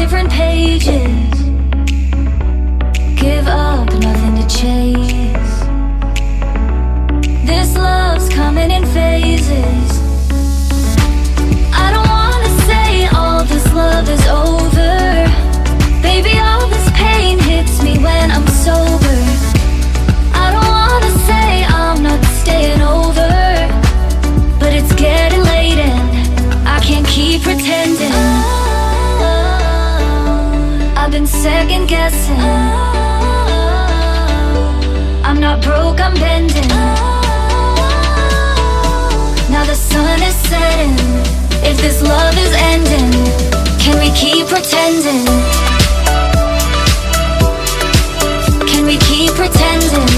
different pages. Give up, nothing to chase. This love's coming in phases. I don't wanna say all this love is over. Baby, all this pain hits me when I'm sober. I don't wanna say I'm not staying over, but it's getting late and I can't keep pretending. I've been second guessing. I'm not broke, I'm bending. Now the sun is setting. If this love is ending, can we keep pretending? Can we keep pretending?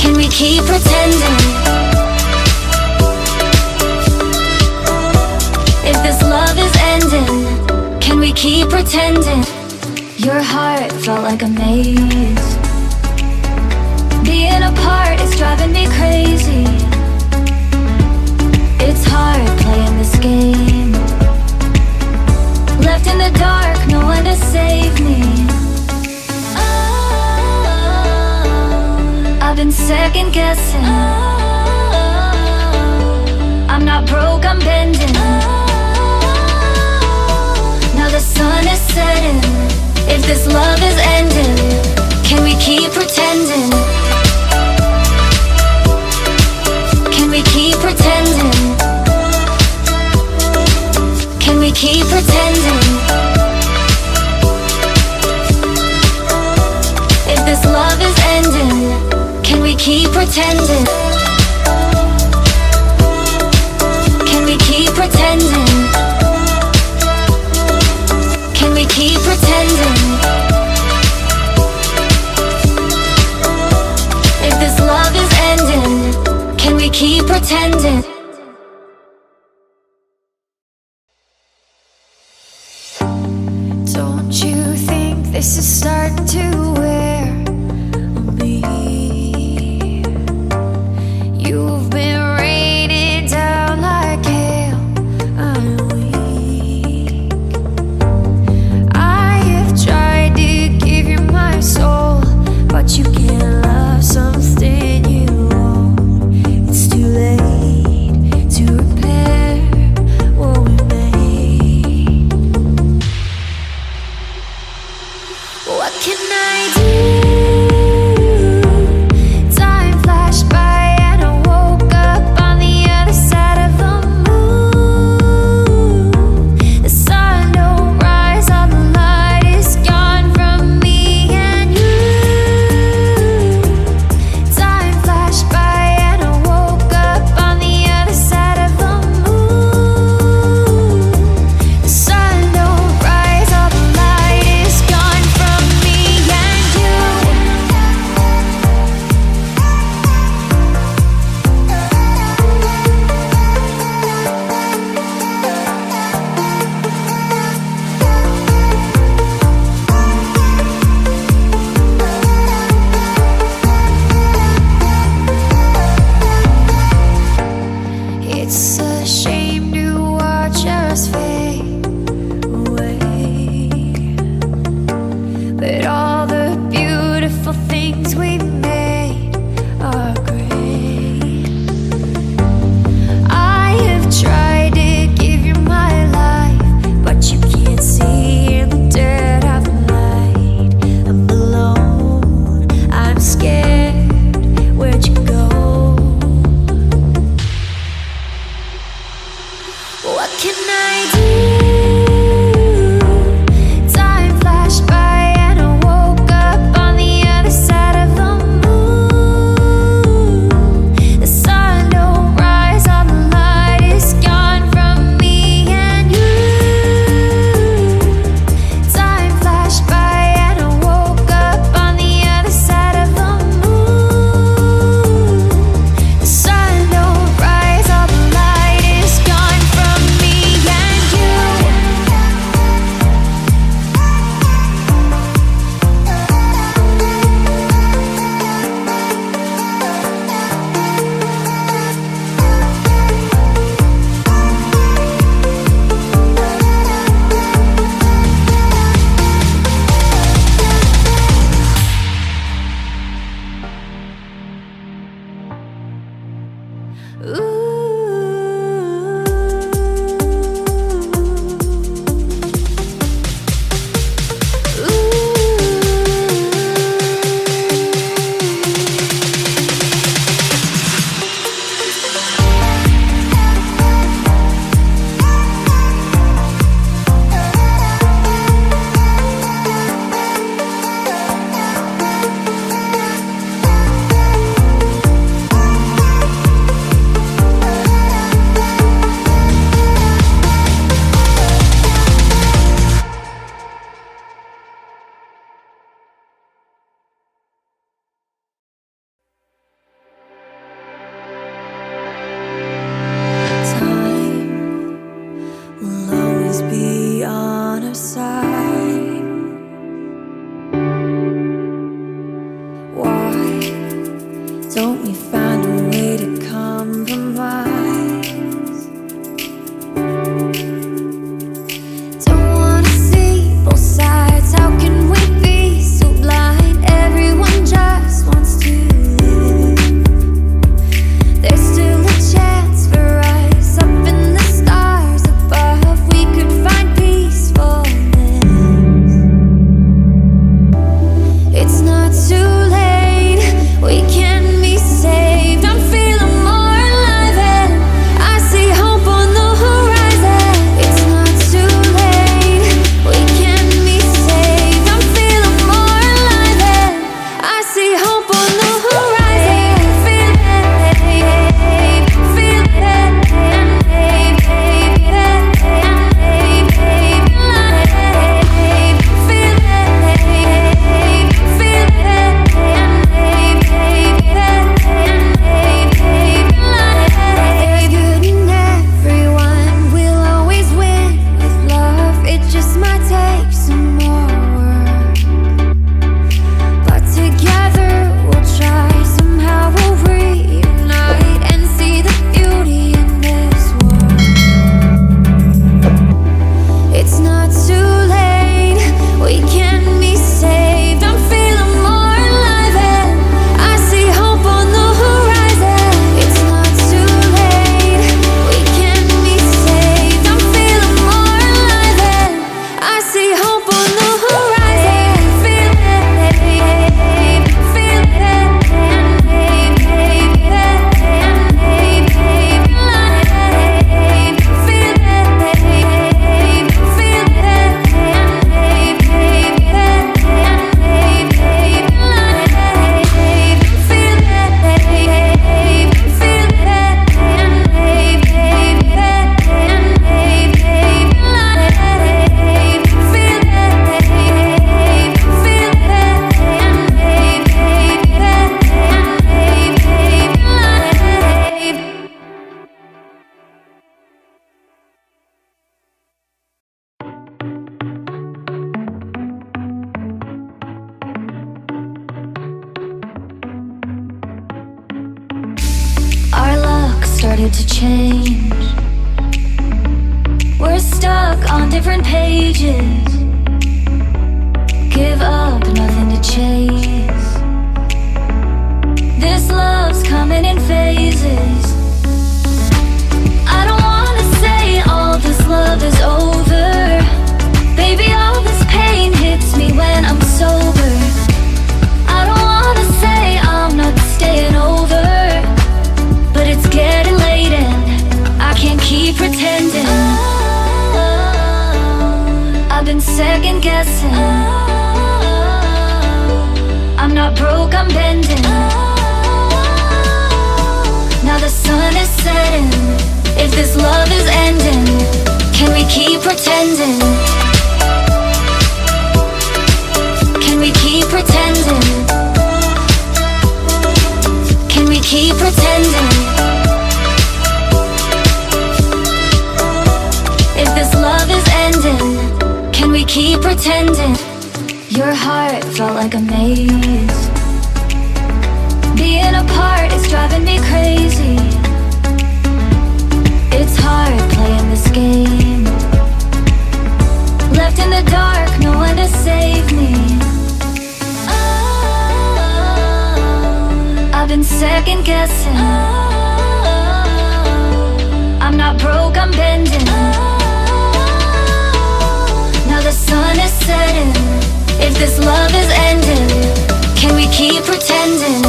Can we keep pretending? If this love is ending, can we keep pretending? Your heart felt like a maze. Being apart is driving me crazy. It's hard playing this game. Left in the dark, no one to save me. I've been second guessing. I'm not broke, I'm bending. Now the sun is setting. If this love is ending, can we keep pretending? Can we keep pretending? Can we keep pretending? If this love is ending, can we keep pretending? Can we keep pretending? Can we keep pretending? If this love is ending, can we keep pretending? Don't you think this is starting to wear on me? You've been rated down like hail. I'm weak. I have tried to give you my soul, but you can't love something you own. It's too late to repair what we made. What can I do? Time flashed by and I woke up on the other side of the moon. The sun don't rise, all the light is gone from me and you. Time flashed by and I woke up on the other side of the moon. The sun don't rise, all the light is gone from me and you. It's a shame to watch us fade away, but all the beautiful things we made are great. I have tried to give you my life, but you can't see in the dead of the night. I'm alone, I'm scared, where'd you go? What can I do? other side. Why don't we find a way to compromise? Don't wanna see both sides. How can we be so blind? Everyone just wants to live. There's still a chance for us up in the stars above. We could find peacefulness. It's not too late. We can be saved. I'm feeling more alive and I see hope on the horizon. It's not too late. We can be saved. I'm feeling more alive and I see hope on the horizon. Feel it, feel it, there's good in everyone. We'll always win with love. It just might take some more work, but together we'll try. Somehow we'll reunite and see the beauty in this world. It's not too late. We can be saved. I'm feeling more alive and I see hope on the horizon. It's not too late. We can be saved. I'm feeling more alive and I see hope on the horizon. Feel it, feel it, Our luck started to change. We're stuck on different pages. Give up, nothing to chase. This love's coming in phases. I don't wanna say all this love is over. Baby, all this pain hits me when I'm sober. I don't wanna say I'm not staying over, but it's getting late and I can't keep pretending. I've been second guessing. I'm not broke, I'm bending. Now the sun is setting. If this love is ending, can we keep pretending? Can we keep pretending? Can we keep pretending? If this love is ending, can we keep pretending? Your heart felt like a maze. Being apart is driving me crazy. It's hard playing this game. Left in the dark, no one to save me. I've been second guessing. I'm not broke, I'm bending. Now the sun is setting. If this love is ending, can we keep pretending?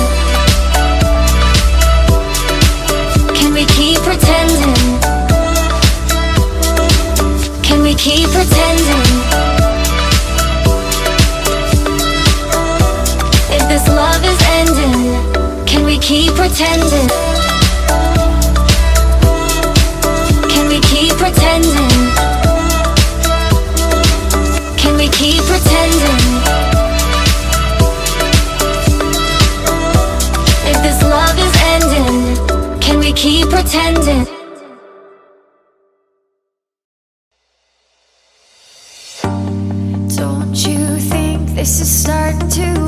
Can we keep pretending? Can we keep pretending? If this love is ending, can we keep pretending? Can we keep pretending? Can we keep pretending? If this love is ending, can we keep pretending? This is starting to